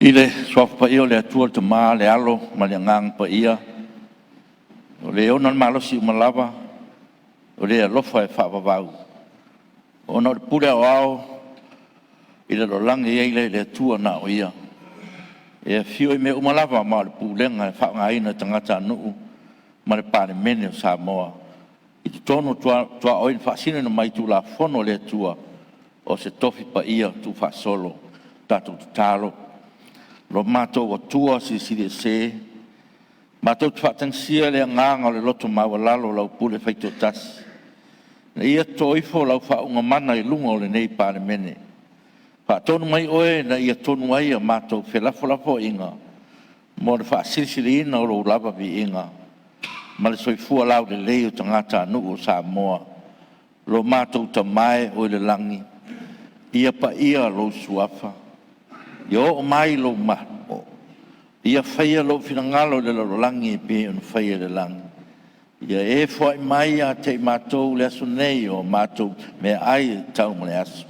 Ile sof pa ia le atua te maa le alo ma le ngang pa ia. O le ona malo si umalava. O le alofa e whaapawau. O na pule au au. Ile lo langi eile le atua na o ia. E fio i me umalava ma le pulenga e whaangaina tangata nuu. Ma le pāne mene o Sāmoa. I te tono tua oin whaasine na mai tu la fono le atua. O se tofi pa ia tu whaasolo. Tatu tu talo. Lo mato wa tua si se mato tfatang sia le nganga le loto mawalalo lau pule faito tas na ia toifo lau fa unga mana I lunga le nei pāne mene fa tonu mai oe na ia tonu ai a mato felafo inga mo le fa silsili ina o lo lava vi inga ma le soifua lau le leo tangata anu o Sāmoa lo mato tamai o le langi ia pa ia lo suafa Yo o mai lo ma. Ia faia lo finangalo le lo langi pe on faia le langi. Ia e foi mai a te matou le asunei o matou me ai tau mo le asu.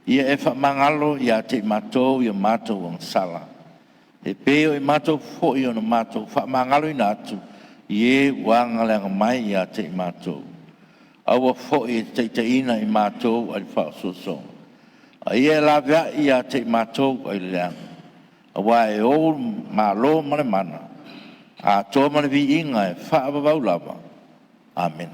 Ia e fa mangalo ia te matou ia matou on sala. E pe o matou foi on matou fa mangalo ina atu. Ie wanga le mai ia te matou. Awa foi te ina I matou al fa so. Ia la vea ia te matou ai leang. Awa e o malo male mana. A tō male vi inga e whaabawau lava. Amen.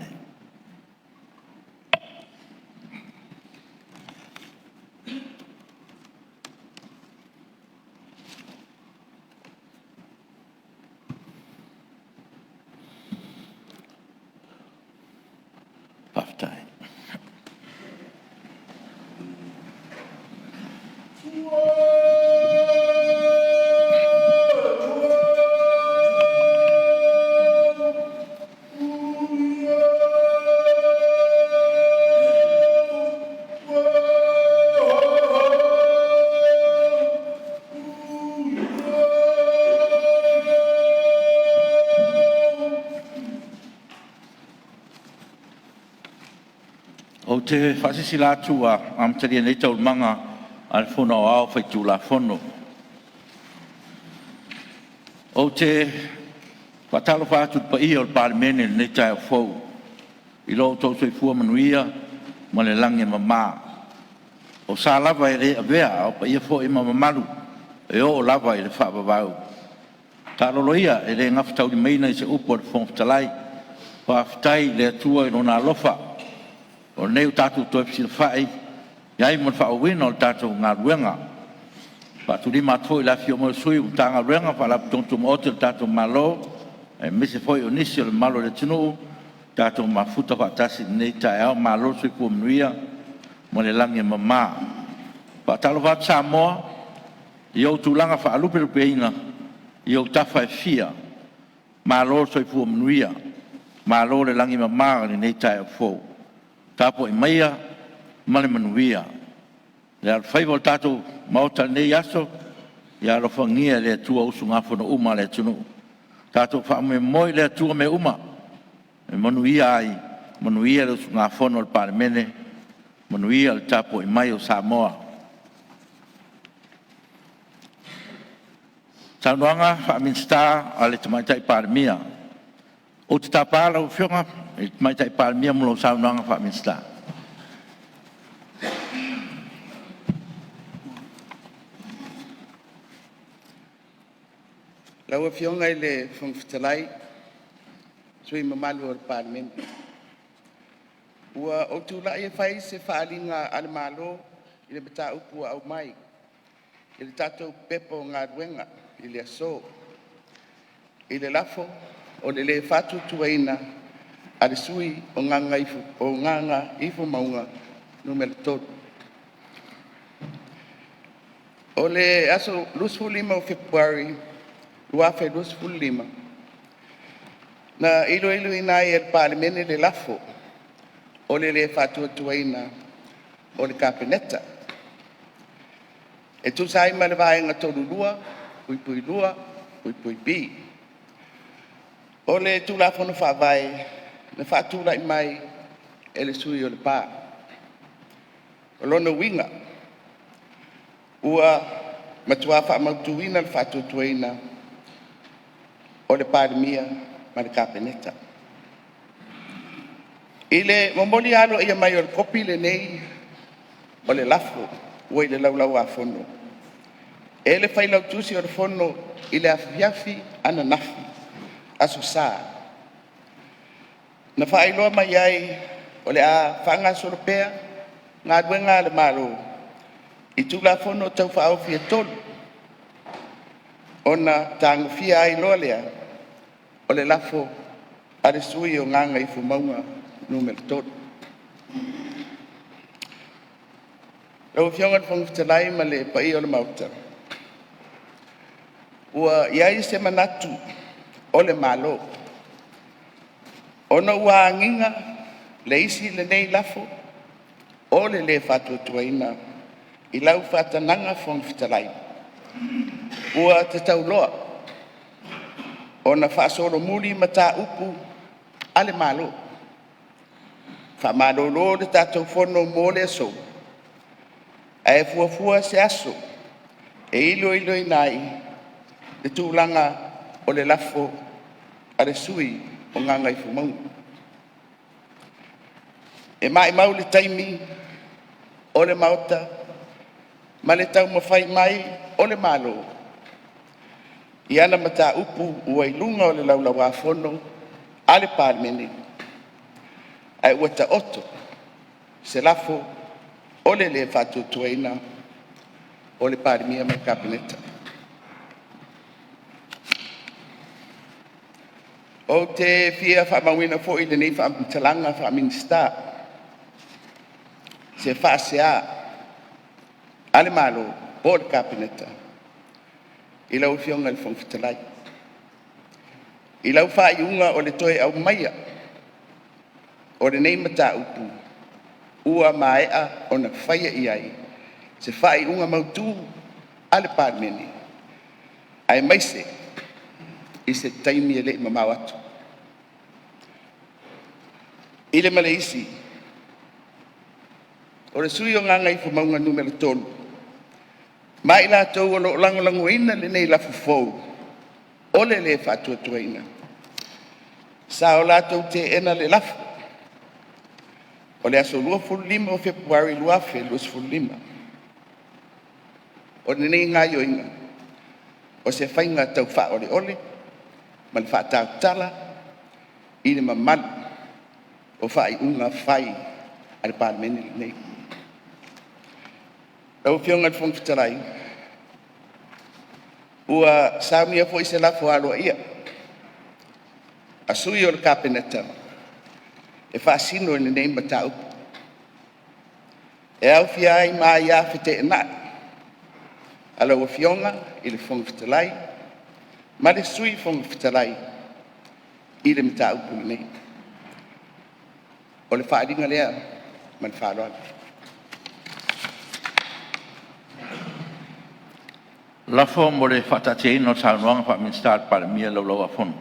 Paftai. O te whasisi la tua am te ria nei tau manga al fono au whai tu la fono. O te whatalo whātu pa ia o pārmene nei tai o fau. I lo tau soi fua manuia ma le lange mamā. O sā lava e re avea o pa ia fo I mamamalu e o lava I le whaapawau. Tā lolo ia e re ngafutau di meina I se upo le whongftalai. Whaafitai le atua I nona alofa. O neu tātou toi pisi whai, iai mon whaowina o tātou ngā ruenga. Pātu ni mātua I la fio mo sui o tā ngā ruenga, whalap tontu mo ote tātou malo, e mese foi o nisi o le malo le tinu, tātou mafuta whaatasi nei tae au, malo sui kua mnuia, mo le langi mamā. Pātalo whaat Sāmoa, I au tūlanga whaalupe lupe ina, I au tawhai fia, malo sui kua mnuia, malo le langi mamā nei tae au fau. Tapo I maia male manuia. Le alfai vol tato mauta nei aso, ia lo fangia le tua usu ngafo no uma le tunu. Tato fa me moi le tua me uma. E manuia ai, manuia le usu ngafo no le pārmene, manuia le tapo I mai o Sāmoa. Saunoanga fa minsta ale tamaitai pārmia. O te tāpāla o whionga, e mai tai pārmia mulo saunoanga wha minsta. Lau a whionga I le whangwhitalai, sui mamalu o pārmen. Ua o tūla I whai se whaalinga ale malo, I le bata upu au mai. I le tātou pepo ngā ruenga, I le aso. I le lafo, o le fatu tuaina ale sui o nganga ifu maunga numero tot. O le aso lusfulima o Februari, luafe lusfulima. Na ilo ina I el parlamene le lafo, o le fatu tuaina o le kapeneta. E tu sai ma le vaenga tolu lua, pui lua, pui pi. O le tula fono whawai, na whaatula I mai e le sui o le pā. O lona winga, ua matua whaamautuina le whaatutuina o le pāremia ma le kapeneta. I le momoli alo ia mai o le kopi le nei o le lafo ua i le laulau a fono. E le whailau tusi o le fono i le afiafi ana nafi aso sā. Na whaailoa mai ai o le a whanga soropea ngā duenga le malo i tula fono tau whaau fia tolu. Ona tangu fia ai loa lea o le lafo a le sui o nganga i fumaunga numero tolu. Rau fionga le whangwhitalai ma le pai o le mauta. Ua iai se manatu o le malo. Ona ua anginga le isi le nei lafo o le whatuatuaina i lau whatananga whangwhitalai. Ua te tauloa ona whaasoro muri ma tā upu ale malo. Whamarolo le tātou whono mō le aso. Ae fuafua se aso e ilo i nai le tūlanga o le lafo a le sui o nganga i fumau. E mai mau le taimi o le mauta ma le tau mawhai mai o le malo. I ana mata upu ua i lunga o le laulau a whono a le pārmeni. Ai ua ta oto se lafo o le whatutuaina o le pāremia mai kabineta. O te fia whamawina fo i le nei whaamtalanga whaaminsta se whaasea ale malo o le kabineta i lau fionga le whangwhitalai. I lau whaaiunga o le toe au maia o le nei mata upu ua maea o na whaia i ai se whaaiunga mautu ale pārmeni. Ai maise i se taimi e le mamau atu. I le maleisi o le sui o nganga i whamaunga numero tolu. Mai la tau o lo langolango ina le nei lafu fou o le whatuatuaina. Sa o la tau te ena le lafu o le aso 25 o Februari luafe 25. O le nei ngā yoinga o se whainga tau wha ole ole ma le wha tau tala i le mamalu o wha i unga whai a le pārmeni le nei. Rau fionga le whangwhitalai. Ua saumia fo i se lafo aloa ia. A sui o le kapeneta. E whaasino i le nei mata upu. E au fia ai maa ia white e nai. Ala ua fionga i le whangwhitalai. Ma le sui whangwhitalai i le mata upu le nei. O le whaaringa lea ma le whaaloa. Lafo mo le whatateina o Sāmoan whaminsta le pāremia laulau a whono.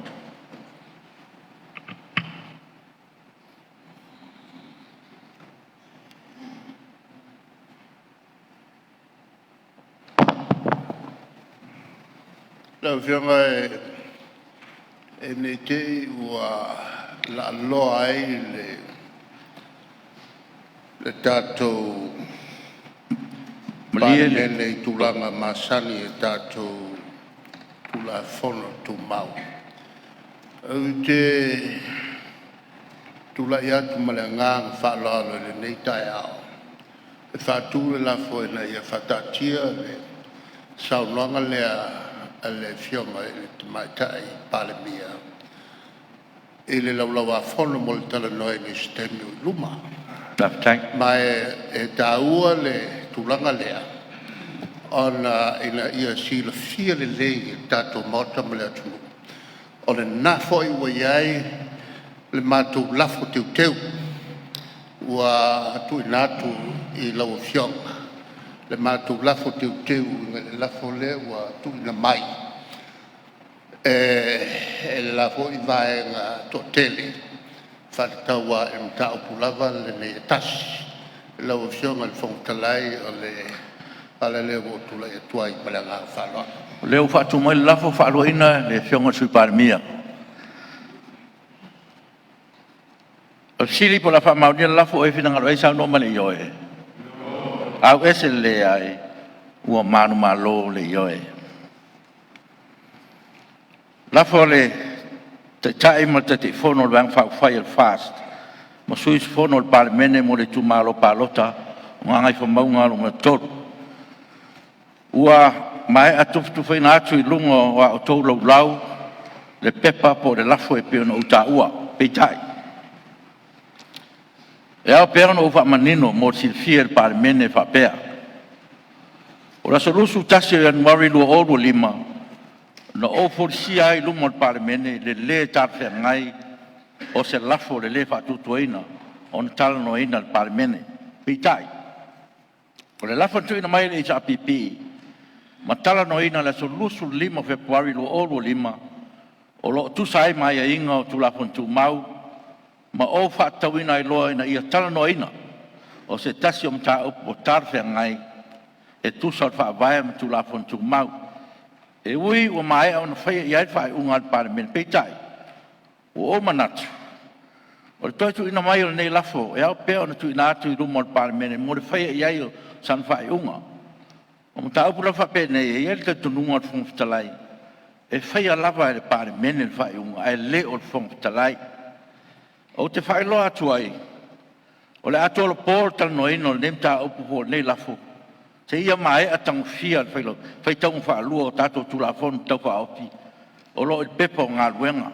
Lau whianga e ne te ua la loa ai le tātou Pānene i tūlanga masani e tātou tūla whono tū mau. Au te tūla i atu male ngāng whaalalo le nei tai ao. E whātūle la whoena i a whatatia le saunoanga lea a le whionga i le te maitai pāremia. E le laulawa whono mo le tala noe ni stemi u luma. Ma e tāua le tūlanga lea. Ona ina ia sila fia le lei tātou mauta ma le atunu. O le nafo i wa iai le mātou lafo teu teu. Ua atu i nātu i lau fionga. Le mātou lafo teu teu le lafo le ua atu i na mai. E lafo i vae ngā tō tele. Whakataua e mtau pulava le ne tasi. Lau fionga le whongtalai o le Pala le wo tula e tuai pala ngā whaloa. Leo whatu mai lafo whaaloina le whionga sui pārmia. O siri po la whamaunia lafo e whina ngaro e sao no male ioe. Au ese le ai ua manu malo le ioe. Lafo le te tae ma te whono le wang whau whai al fast. Ma suis whono le pārmene mo le tu malo pālota ngā ngai whamaunga lo ma toru. Ua mai atufu whaina atu I lungo wa o tau lau lau le pepa po le lafo e peo na uta ua, peitai. E au peo na ufa manino mo silfia le pārmene whapea. O la solusu tasi o Januari lua oru lima na o forisia ai lungo le pārmene le tarwhea ngai o se lafo le whatutuaina o na talanoina le pārmene, peitai. O le lafo tuina mai le isa pipi ma tala no ina la solusu lima Februari lo olu lima o lo tu sai mai a inga o tu la fontu mau ma o fa tawina I loa ina ia tala no ina o se tasi o mta o tarwhea ngai e tu sa fa vai ma tu la fontu mau e ui o mai o na whaia iai whai unga al pārmene peitai o manatu o le toi tu ina mai o nei lafo e au peo na tu ina atu I rumo al pārmene mo le whaia iai o san whai unga o mta upula whape nei e ele te tununga o whongfitalai e whaia lava e le pārmene le whai unga e le o whongfitalai o te whai loa atu ai o le atu o le pōr tal noino le nemta upu po nei lafo te ia mai a tangu fia le whailo whai taungu whaalua o tato tulafonu tau whaopi o lo il pepa o ngā ruenga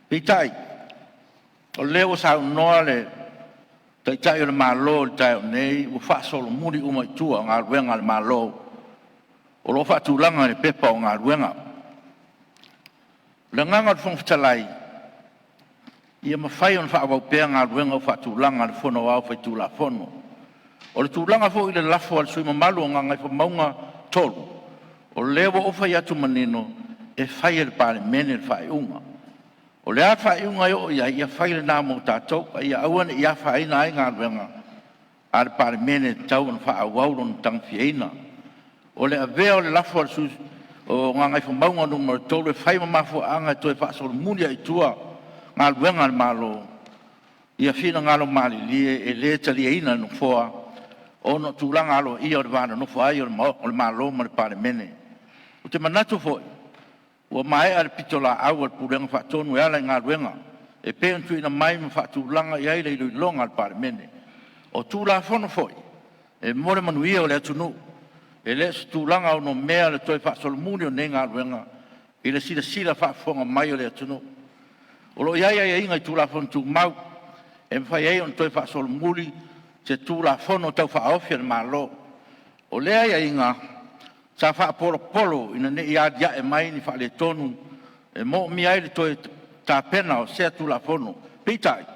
pitai o leo sa noa le tai tai o le malo le tai o nei o whaasolo muri uma I tua ngā ruenga le malo o lo whaatulanga le pepa o ngā ruenga le nganga le whongfitalai ia mawhai on whaawau pēr ngā ruenga o whaatulanga le whono au whai tula whono o le tūlanga fo I le lafo al sui mamalu o ngā ngai whamaunga tolu o leo o whai atu manino e whai le pārmene le whai unga o le a whai unga o ia whai le nā mō tātou ia auane ia whai nā e ngā ruenga a le pārmene tau an wha awaulo na tangwhiaina o le avea o le lafo al sui o ngā ngai whamaunga numero tolu e whai mamafo anga e toi whaasolo munia I tua ngā ruenga le malo ia whina ngalo mali lie e le talia ina no foa o no tūlanga alo ia o le vana no foa ai o le malo ma le pārmene o te manatu foi ua mai ar pitola au al purenga whaatonu e ala ngā ruenga e pēn tuina mai ma whaatulanga I aile I luilonga al pārmene o tūla whono foi e more manuia o le atunu e le tūlanga o no mea le toi whaasolomuni o ne ngā ruenga I le sila whaafonga mai o le atunu o lo ia inga I tūla whono tū mau e mwhai ei on toi whaasolomuni te tūla whono tau whaofia le malo o lea ia inga sa fa polo ina ne ia dia e mai ni fa le tonu e mo mi ai le toi ta pena o se tu la fono pitai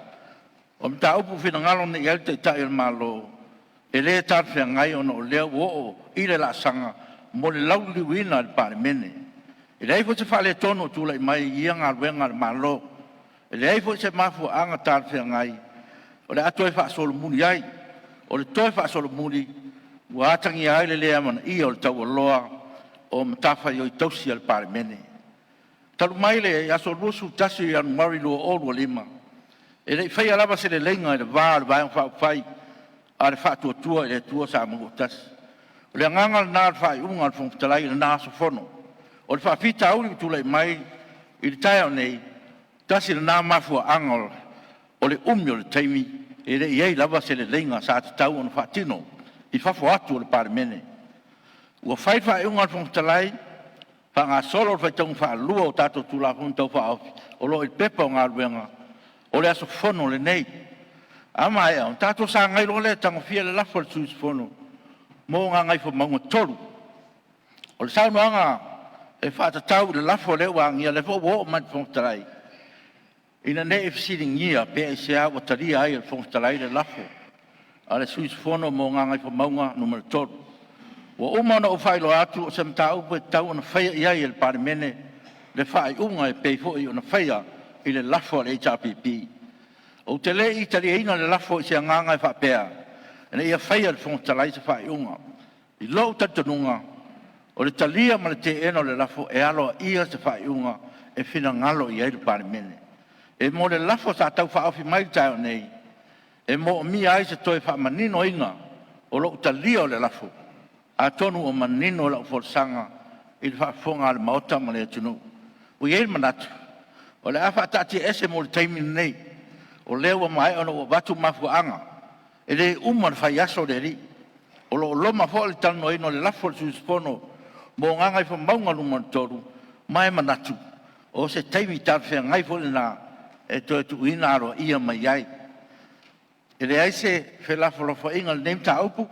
o mta upu fina ngalo ne ia te tai malo e le tar fe ngai ono le o ile la sanga mo le lau li wina al pārmene e le fo se fa le tonu tu la mai ia nga wenga malo e le fo se mafu anga tar fe ngai o le atoi fa solo muni ai o le toi fa solo muni Wa tangi ai le lea mana I o le tau loa o mtafa I tausi al pārmene. Talu mai le aso rusu tasi I Januari lua oru lima. E le whai alava se le lenga I le vā le vai whau whai a le whaatua tua I le tua Sāmoa tasi. O le anganga le nā le whai unga le whongfitalai le nā so whono. O le whaapita auri tula I mai I le tai au nei tasi le nā mafua anga o le umi o le taimi e le iei lava se le lenga sa te tau o na whaatino. I whafo atu o le pārmene. Ua whai whai unga le whongfitalai, wha ngā solo whai taunga wha lua o tātou tūla whong tau wha awhi, o lo I pepa o ngā ruenga, o le aso whono le nei. Ama ea, o tātou sa ngai lo le tango fia le lafo le suis whono, mō ngā ngai wha maunga tolu. O le saunu anga, e whaatatau le lafo le wangia le who o mai whongfitalai. Ina ne e fisiring ngia, pēa I se a o taria ai le whongfitalai le lafo. Ale suis fono mo nganga I maunga numero 3. Wa umana o whailo atu o se mta upe tau na whaia iai el pārmene le whai unga e peifo I o na whaia I le lafo le HRPP. O te le I tari eina le lafo I se nganga I whapea. Ena ia whaia le whongtalai se whai unga. I lo tatanunga o le talia ma le te eno le lafo e alo ia se whaiunga e whina ngalo i aile parimene. E mo le lafo sa tau whaofi mai taio nei, e mo mi ai se toi wha manino inga o lo talia o le lafo. A tonu o manino o la ufolsanga i le whaafonga le maota ma le atunu. Ui eil manatu. O le awha tati ese mo le taimi nei, o lewa mai ono o watu mafuanga, e le umar whai aso le ri. O lo loma fo le tano ino le lafo le suspono, mo nganga i fa maunga luma toru, mai manatu. O se taimi tarwhea ngai fo le na, e to e tu ina aro ia mai ai. E le aise fe lafo lo fo inga le neimta aupu,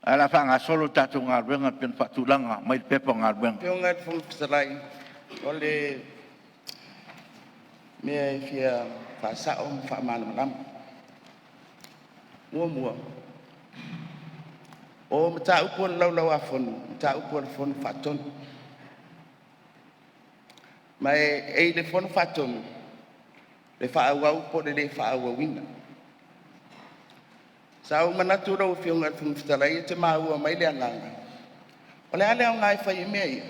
a la whanga solo tatu ngā ruenga pen whatulanga, mai le pepa ngā ruenga. Peo ngai whulpisarai, o le mea e fia whaasao whaamana manama. Mua. O mta upo le laulau a whonu, mta upo le whonu whaatonu. Mai e le whonu whaatonu, le whaawau po le whaawawina. Sa o manatu rau whiunga whungwhitarai e te maua mai le anganga. O le ale au ngai whai e mea ia.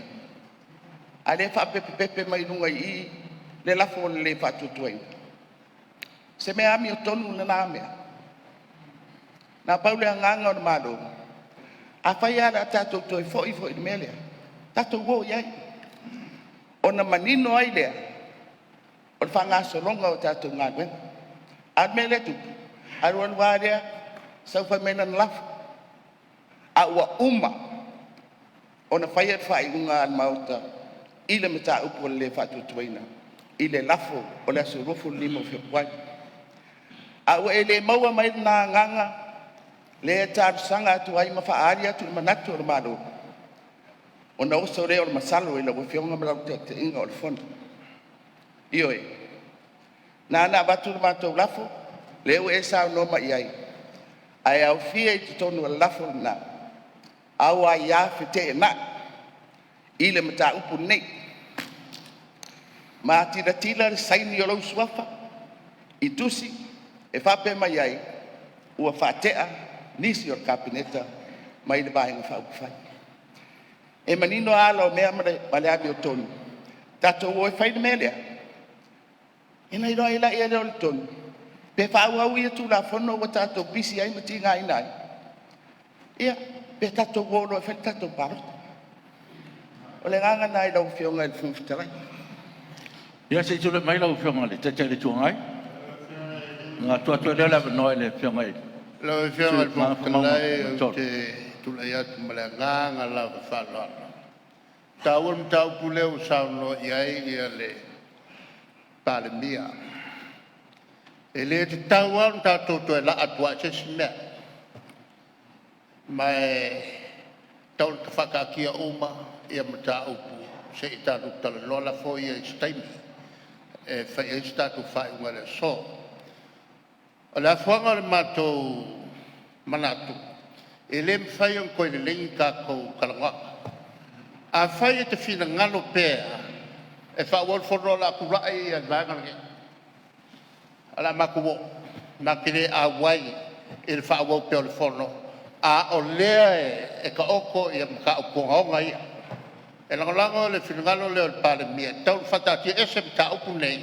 A le whapepepepe mai runga i le lafo o le whaatutuai. Se mea ami o tonu le nā mea. Nā pau le anganga o le malo. A whai ala a tātou toi fo i le mea lea. Tātou wō iai. O na manino ai lea. O le whanga soronga o tātou ngā gwen. A mea le tupu. Aruan wā lea. Sau whai mena na lafu. A ua uma. O na whai at whai unga al mauta. I le mata upo le whaatutuaina. I le lafo o le aso rofo limo whiwai. A ua e le maua mai na nganga. Le e tāru sanga atu ai ma whaari atu ma natu o le maro. O na oso reo le masalo e la ua whionga malau te inga o le whona. Io e. Nā nā batu le mātou lafo. Le ua e sao noma i ai. Ai au fia I te tonu a lafo na. Au ai a white e na. I le mata upu nei. Ma tira le saini o lau suafa. I tusi. E whape mai ai. Ua whatea. Nisi o kapineta. Mai le bahinga whaupufai. E manino ala o mea male abi o tonu. Tato o e whai le mea lea. Ina I roa ila ia leo le tonu. Pe whaau ia tū la whono wa tātou bisi ai mati ngā inai. Ia, pe tātou wōno e whai tātou parota. O le nganga nai lau whionga le whungwhitarai. Ia se tūle mai lau whionga le, te le tuangai. Ngā tuatua leo lawa noi le whionga i. Lau whionga le whungwhitarai o te tūle iatu ma le nganga lau whalana. Tāua mtau puleu sauno iai ia le palemia. E le te tau au tātou to e la atua se simea. Mai tau ka whakakia uma ia mata upu. Se I tātou tala lola fo ia I staimi. E whai e tātou whai unga le so. O le afuanga le mātou manatu. E le mwhai on koe le lengi ka kou kalangaka. A whai e te whina ngalo pēa. E whawol whorola kurai ia nāngange. Ala makuwo makire a wai il fa wo pe o fono a o le e ka oko ia ka ko honga ia e lango le finalo le pale mia tau fatati ese ta opu nei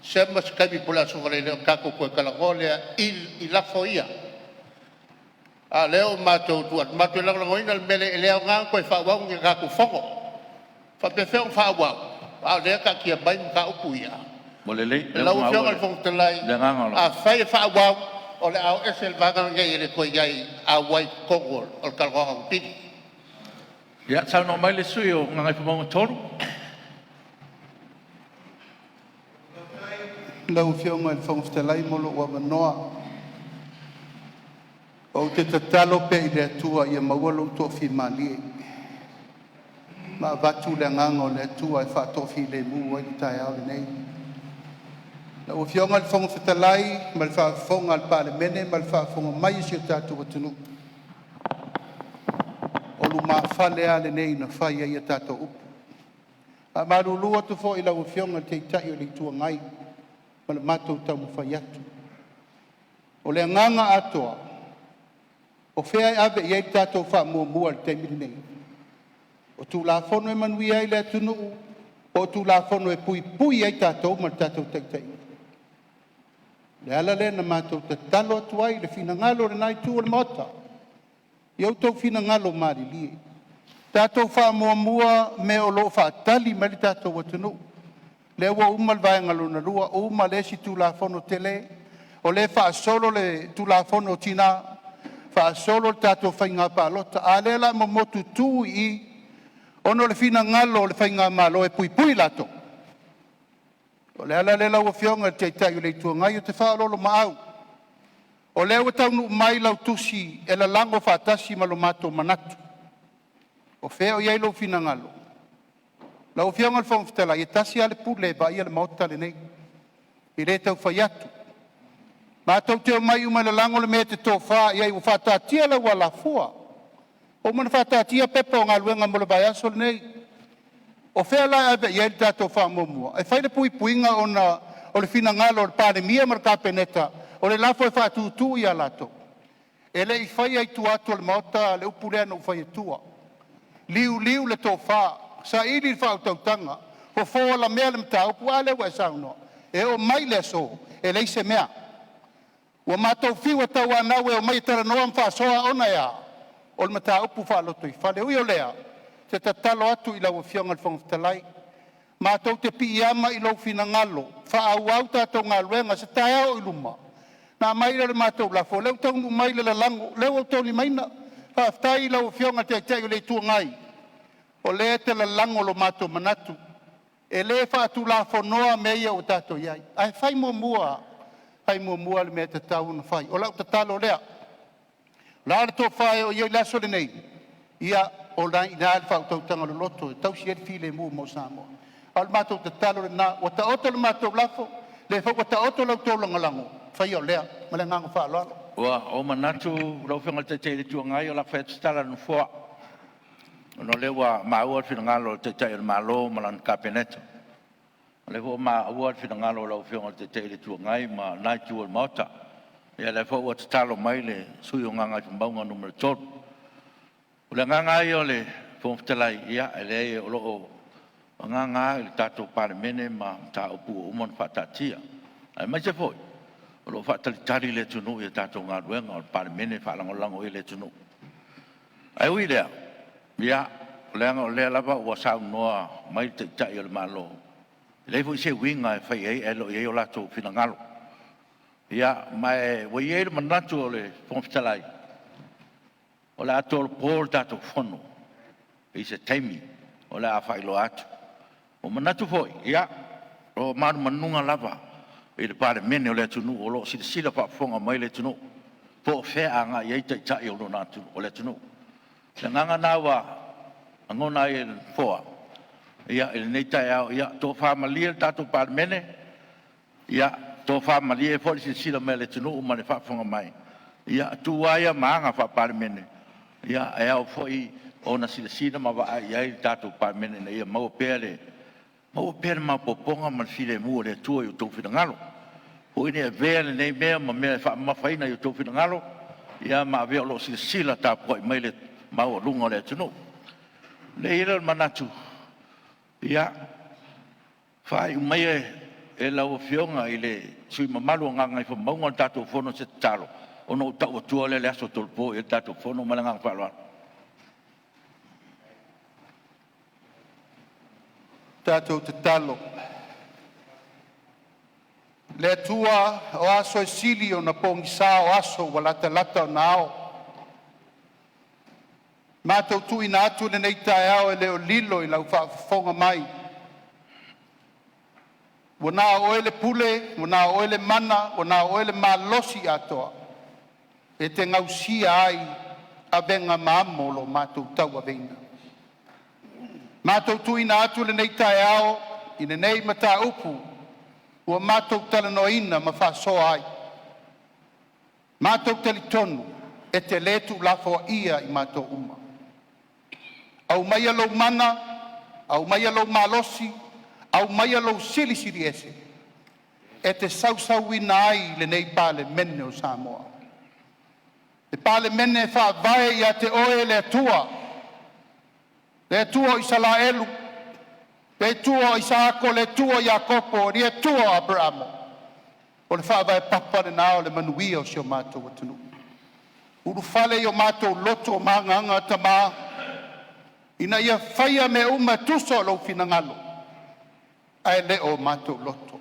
se mas ka bi pola so le ka ko ka la gole il la foia a leo mato tu mato lango ina mele le nga ko fa wa ngi ka ko fongo fa pe fe fa wa a le ka ki ba ka opu ia Molele, lau whionga le whongtalai, a whai whaawau, o le au esel vagana ngai le koe gai a wai kongol, o le kalgoha pini. Ia, tau no mai le sui o ngai whamonga toru. Lau whionga le whongtalai molo ua manoa. O te tatalo pe I le atua ia maualo tofi mali. Ma vatu le nganga o le atua I whaatofi le mu wai tai au le nei. Na o whionga le whongwhitalai, ma le whaafonga le pāle mene, ma le whaafonga mai si o tātou atunu. O lu maa whale ale nei na whai ai a tātou upu. A marulua tu fo I lau whionga te itai o le tua ngai, ma le mātou tau mu whai atu. O le nganga atoa, O whea ave i ei tātou wha mua le te miri nei. O tū la whono e manui ai le atunu o tū la whono e pui ai tātou ma le tātou teitai. Le ala le na mātou te talo atu ai le whina ngalo le nai tū o le mota. Iau tau whina ngalo mari lie. Tātou wha mua me o lo wha tali ma le tātou atunu. Le ua umal vai ngalo na lua o uma le si tū la whono tele. O le wha solo le tū la whono tina. Wha solo le tātou whainga pālota. A le la mo motu tū i ono le whina ngalo le whainga malo e pui lato. O le ala le lau whionga te tai le tua ngai o te whaalolo maau. O le ua taunu mai lau tusi e la lango whaatasi malo mato manatu. O whea o iei lau whina ngalo. Lau whionga le whongwhitala i tasi ale pule ba ia le maota le nei. I le tau whai atu. Mātou te o mai umai le lango le mea te tō wha iei u whaatatia lau ala fua. O mana whaatatia pepa o ngā luenga mo le vai aso le nei. O whea lai abe iei le tātou wha mua. E whaile puinga o le whina ngalo o le pāre mia mara kāpeneta. O le lafo e whaatūtū i alato. E le i whai ai tu atu le maota le upulea no whai atua. Liu le tō wha. Sa ili le wha tautanga. Ho fōa la mea le mta upu a le wa e sauno. E o mai le so. E le se mea. Ua mātou whiwa tau anau e o mai tara noa mwha soa ona ea. O le mta upu wha loto i whale ui o lea. Te tatalo atu i lau whionga le whongwhitalai. Mātou te pi ama i lau whina ngalo. Wha au tātou ngā luenga se tae au i luma. Nā maila le mātou lafo. Leu taunu maila le lango. Leu au tauni maina. Wha aftai i lau whionga te aitai o le tua ngai. O le te le lango lo mātou manatu. E le wha atu lafo noa meia o tātou iai. Ai whai mua. Whai mua le mea te tau na whai. O lau te talo lea. La le tō whai o iai laso le nei. Ia o la ina al whau tautanga lo loto. Tau si eri file mua mo Sāmoa. Al mātou te talo le nā. O ta oto le mātou lafo. Le whau o ta oto lau tō langalango. Whai o lea. Ma le nganga wha aloalo. Ua o manatu lau whengal te te tua ngai o la whai te tala nu fua. No le wa maua whina ngalo te te il malo malan kapeneta. Le ho maua whina ngalo lau whengal te te tua ngai ma nai tua mauta. Ia le whau o te talo mai le sui o nganga tumbaunga numero 12. O le nganga i o le whongwhitalai ia e le o loo nganga i le tātou pare mene ma tā upu o umon whatatia. Ai mai se foi. O lo whatalitari le tunu i tātou ngā ruenga o pare mene whalangolango i le tunu. Ai ui lea. Ia, leanga o lea lava ua sau noa mai te tai o le malo. Le fo se winga e whai ei elo i o lato whina ngalo. Ia, mai wai e le manatu o le whongwhitalai. O le ato o le pōr tātou whono. I se teimi o le a whailo atu. O manatu foi, ia, o maru manunga lava. I le pare mene o le tunu o lo sila whaafonga mai le tunu. Po whea anga i eita i tai o lo natu o le tunu. Le nganga nawa angona i le foa. Ia, i le nei tai au, ia, tō whaamalia tātou pare mene. Ia, tō whaamalia e fōri sila mai le tunu o ma le whaafonga mai. Ia, tuwaia maanga whaapare mene. Ia, e au fōi o na sila ma wa ai ai tātou pare mene na ia mau pere. Mau pere ma poponga ma sile mua le tua i o tō whina ngalo. Hoi ne vea le nei mea ma mea whaamawhaina i o tō whina ngalo. Ia, ma vea lo sila tā poi mai le mau lunga le tunu. Le ira manatu. Ia, whai umai e lau whionga i le sui mamalu nganga i whamaunga tātou whono se talo. Ono tau atua le aso tolpo i tātou whono malanga whaloan. Tātou te talo. Le tua o aso e sili o na pongi sā o aso wa lata o na ao. Mātou tui na atu le nei tae ao e leo lilo i lau whaafonga mai. Wana o ele pule, wana o ele mana, wana o ele malosi atoa. E te ngausia ai a venga maamo lo mātou tau a veina. Mātou tui na atu le nei tae ao, i ne nei mata upu, ua mātou talanoina ma whaasoa ai. Mātou talitonu, e te letu lafoa ia i mātou uma. Au mai alo mana, au mai alo malosi, au mai alo sili ese. E te sausauina ai le nei pale mene o Sāmoa. E pale mene wha vai ia te oe le tua. Le tua i Salaelu. Le tua i Saako, le tua i Akopo, le tua Abramo. O le wha vai papa le nao le manuia o sio mātou atunu. Uru fale i o mātou loto o manganga tama. Ina ia whaia me uma tuso lo finangalo. Ai le o mātou loto.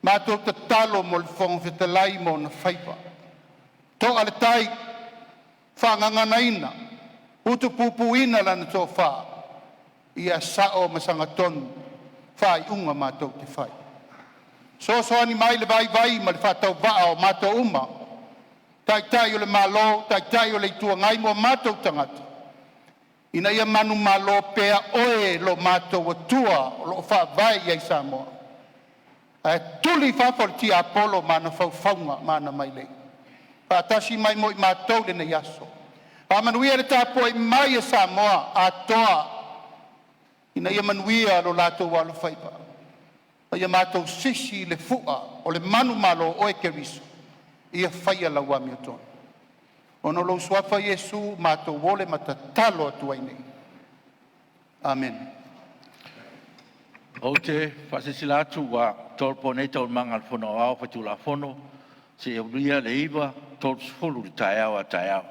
Mātou te talo mo le whong whitalai mo na whaipa. Tō ale tai, whanganganaina, utu pupuina lana tō wha, ia sao masanga tonu, whai unga mātou te whai. So ani mai le vai ma le whatau vaa o mātou uma, tai o le malo, tai o le itua ngai mo mātou tangata. Ina ia manu malo pea oe lo mātou atua, lo wha vai iai Sāmoa. Ai tuli whawhorti Apollo mana whauwhaunga mana mai lei. Pātasi mai mo i mātou le nei aso. Pāmanuia le tāpua i mai a Sāmoa a toa. Ina ia manuia lo lātou walo whaipa. Ia mātou sisi le fua o le manu malo o e ke riso. Ia whaia la wami o tonu. Ono lo suafa Yesu mātou wole matatalo atu ai nei. Amen. O te whasesila atu wa tolponeta o manga fono au patula fono. Se e uria le iwa, tol sfolu le tae au a tae au.